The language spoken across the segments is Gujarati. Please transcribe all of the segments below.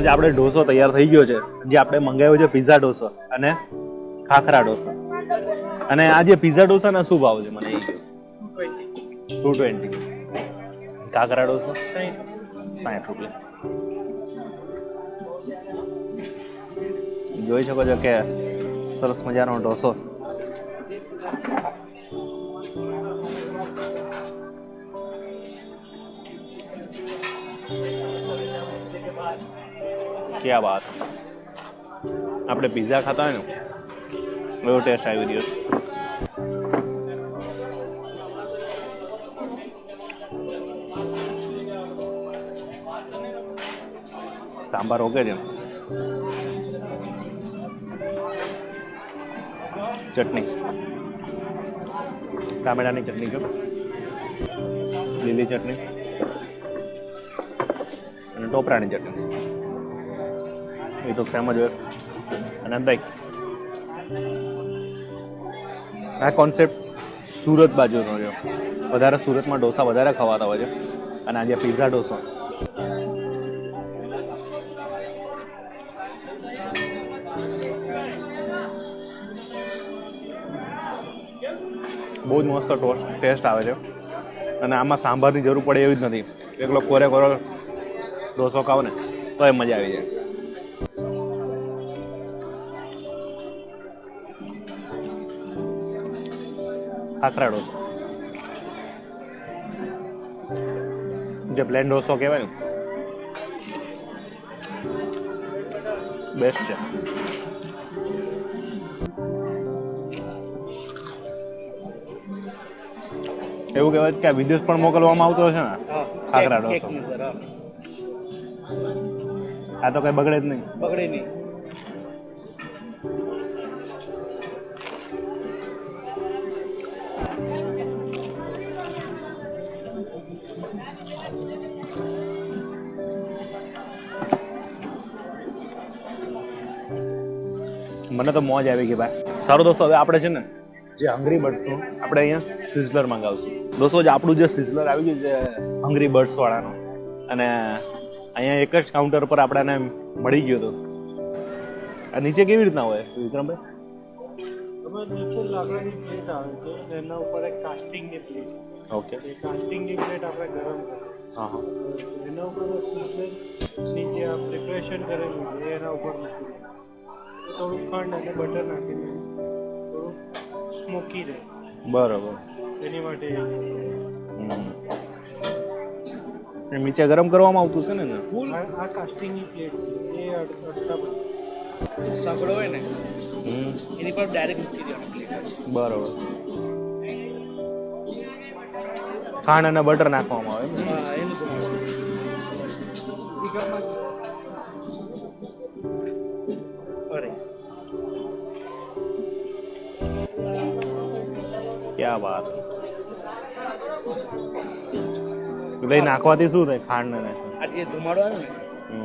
જે આપણે ઢોસો તૈયાર થઈ ગયો છે, જે આપણે મંગાવ્યો છે પિઝા ઢોસો અને ખાખરા ઢોસા. અને આ જે પિઝા ઢોસાના શું ભાવ છે મને એ કહો. 220. ખાખરા ઢોસો 60 રૂપિયા. જોઈ શકો છો કે સરસ મજાનો ઢોસો. ક્યાં વાત. આપણે પિઝા ખાતા હોય ને એવો ટેસ્ટ આવી રહ્યો. સાંભાર ઓકે છે. ચટણી ટામેટાની ચટણી છે, લીલી ચટણી અને ટોપરાની ચટણી. એ તો સેમ જ હોય. અને દહીં. આ કોન્સેપ્ટ સુરત બાજુનો છે. વધારે સુરતમાં ઢોસા વધારે ખવાતા હોય છે. અને આજે પિઝા ઢોસો બહુ જ મસ્ત ટેસ્ટ આવે છે. અને આમાં સાંભારની જરૂર પડે એવી જ નથી. એકલો કોરે કોરો ઢોસો ખાવ ને તો એ મજા આવી જાય. ખાખરા ઢોસો જે પ્લેન ઢોસો કહેવાય ને બેસ્ટ છે. એવું કહેવાય કે વિદેશ પણ મોકલવામાં આવતો હશે ને ખાખરા ઢોસો. આ તો કઈ બગડે જ નહીં. બગડે નહીં. મને તો મોજ આવી ગઈ ભાઈ. સારું દોસ્તો, હવે આપણે છે ને જે હંગરી બર્ડ્સનું આપણે અહીંયા સિઝલર મંગાવશું. દોસ્તો જે આપણું જે સિઝલર આવી ગયું છે હંગરી બર્ડ્સ વાળાનું, અને અહીંયા એક જ કાઉન્ટર પર આપણને મળી ગયો હતો. આ નીચે કેવી રીતના હોય વિક્રમભાઈ? નીચે લાકડાની પ્લેટ આવે છે, એના ઉપર એક કાસ્ટિંગની પ્લેટ. ઓકે. એ કાસ્ટિંગની પ્લેટ આપણે ગરમ કરીએ. હા હા. એના ઉપર નીચે આ પ્રિપરેશન કરેલું છે એના ઉપર મૂકી થોડું ખાંડ અને બટર નાખીને થોડું સ્મોકી રહે. બરોબર. એની માટે નીચે ગરમ કરવામાં આવતું છે ને ફૂલ. આ કાસ્ટિંગની પ્લેટ એ અડધા સાંકડો હોય ને એની પર ડાયરેક્ટ મૂકી દેવાની પ્લેટ. બરોબર. ખાંડ અને બટર નાખવામાં આવે. હા એનું અરે ક્યાં વાત. ભાઈ નાખવાથી શું થાય? ખાંડ ને આ જે ધુમાડો આવે ને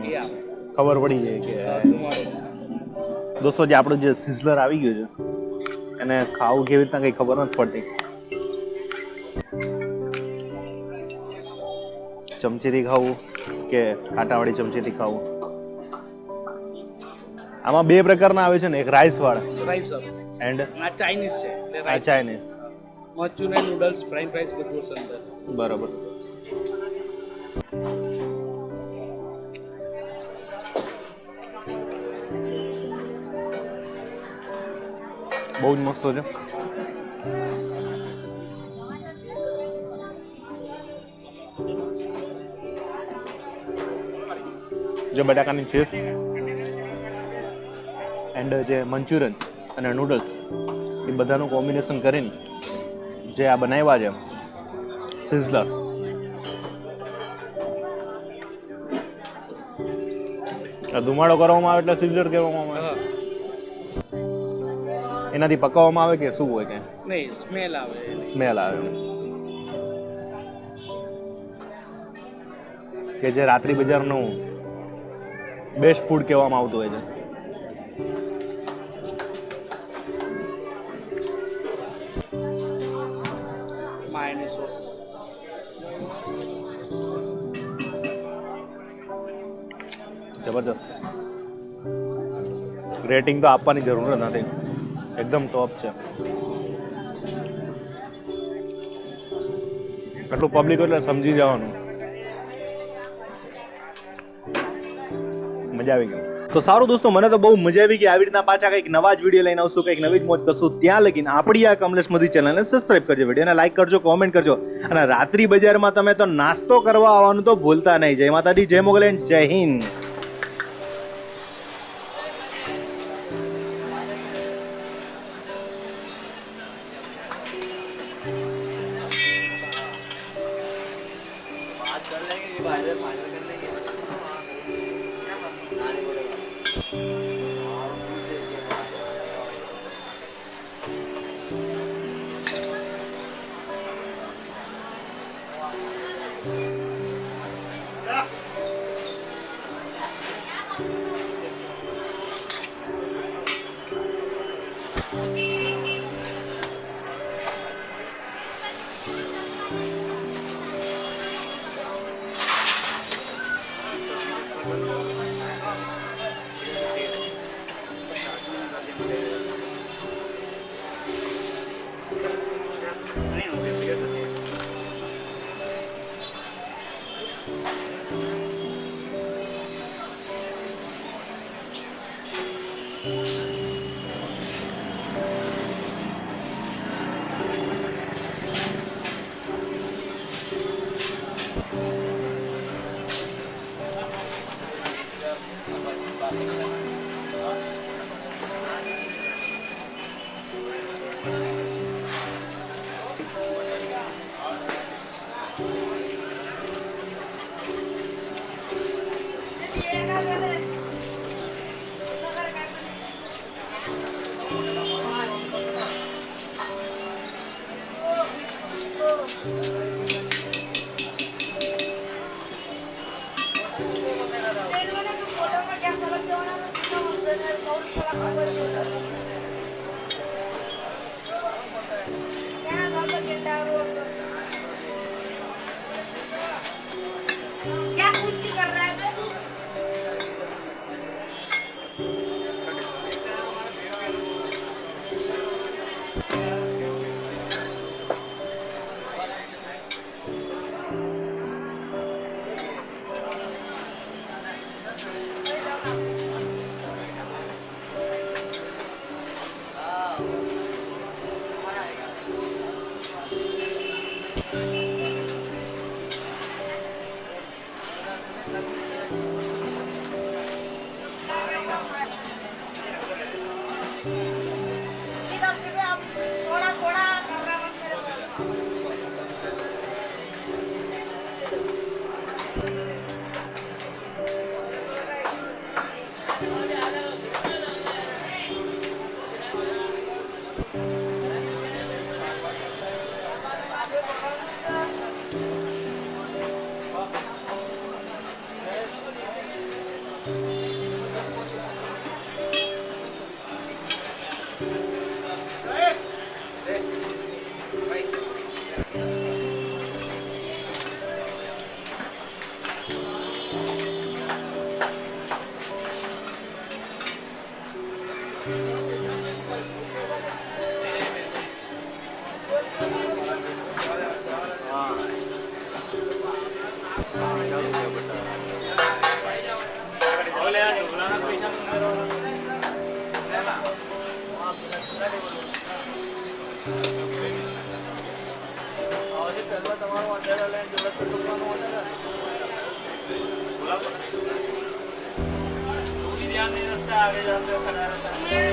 એ આવે, ખબર પડી જાય કે ધુમાડો. દોસ્તો જે આપણું જે સિઝલર આવી ગયું છે એને ખાવું કેવી રીતના કઈ ખબર નથી પડતી. ચમચીથી ખાવું કે કાંટાવાળી ચમચીથી ખાવું? આમાં બે પ્રકારના આવે છે ને, એક રાઈસ વાળા એન્ડ આ ચાઇનીઝ છે. આ Chinese. Manchurian noodles French fries બધું છે અંદર. બરાબર. બહુ જ મસ્ત છે. જે બટાકાની ચીપ્સ એન્ડ જે મંચુરિયન અને નૂડલ્સ એ બધાનું કોમ્બિનેશન કરીને જે આ બનાવ્યા છે સિઝલર, ધુમાડો કરવામાં આવે એટલે સિઝલર કહેવામાં આવે. એનાથી પકાવવામાં આવે કે શું હોય? કે નહીં, સ્મેલ આવે. સ્મેલ આવે. કે જે રાત્રિ બજારનું બેસ્ટ ફૂડ કહેવામાં આવતું હોય છે. Mayonnaise sauce. જબરજસ્ત. રેટિંગ તો આપવાની જરૂર જ નથી, એકદમ ટોપ છે. આટલું પબ્લિક એટલે સમજી જવાનું, મજા આવી ગઈ. તો સારું દોસ્તો, મને તો બહુ મજા આવી ગઈ. આવી રીતના પાછા કંઈક નવા જ વિડીયો લઈને આવશું, કંઈક નવી જ મોજ કરશું. ત્યાં લગીને આપણી આ કમલેશ મોદી ચેનલને સબસ્ક્રાઇબ કરજો, વિડીયોને લાઈક કરજો, કોમેન્ટ કરજો. અને રાત્રિ બજારમાં તમે તો નાસ્તો કરવા આવવાનું તો ભૂલતા નહીં. જય માતાજી, જય મોગલ એન્ડ જય હિન્દ.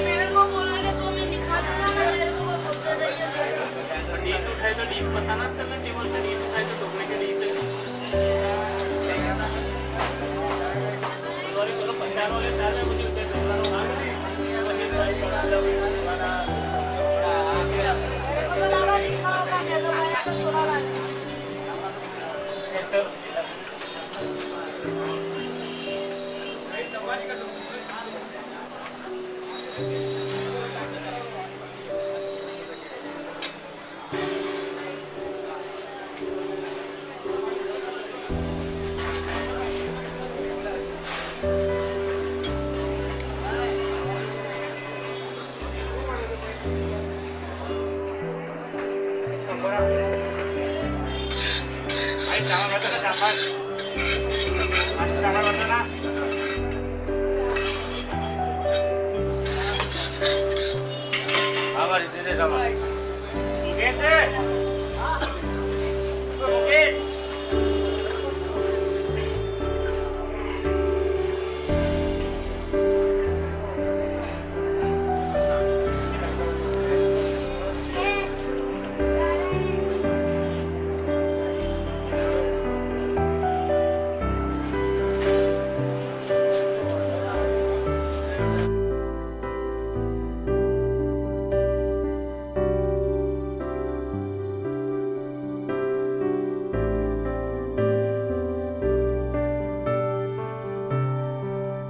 मेरे को बोलोगे तो मैं दिखा दूंगा ना, मेरे को बोलते रहिए। डीस उठाए तो डीस बताना चलना, टेबल से डीस उठाए तो टोकने के डीस सॉरी बोलो 50 वाले चार्ज है, मुझे उतने टोकना होगा वही प्राइस बता दो वाला मेरे को तो लगा दिखाओगा, मैं तो मैं तो सुना रहा है।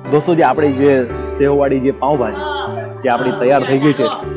દોસ્તો જે આપણી જે સેવવાળી જે પાઉંભાજી જે આપણી તૈયાર થઈ ગઈ છે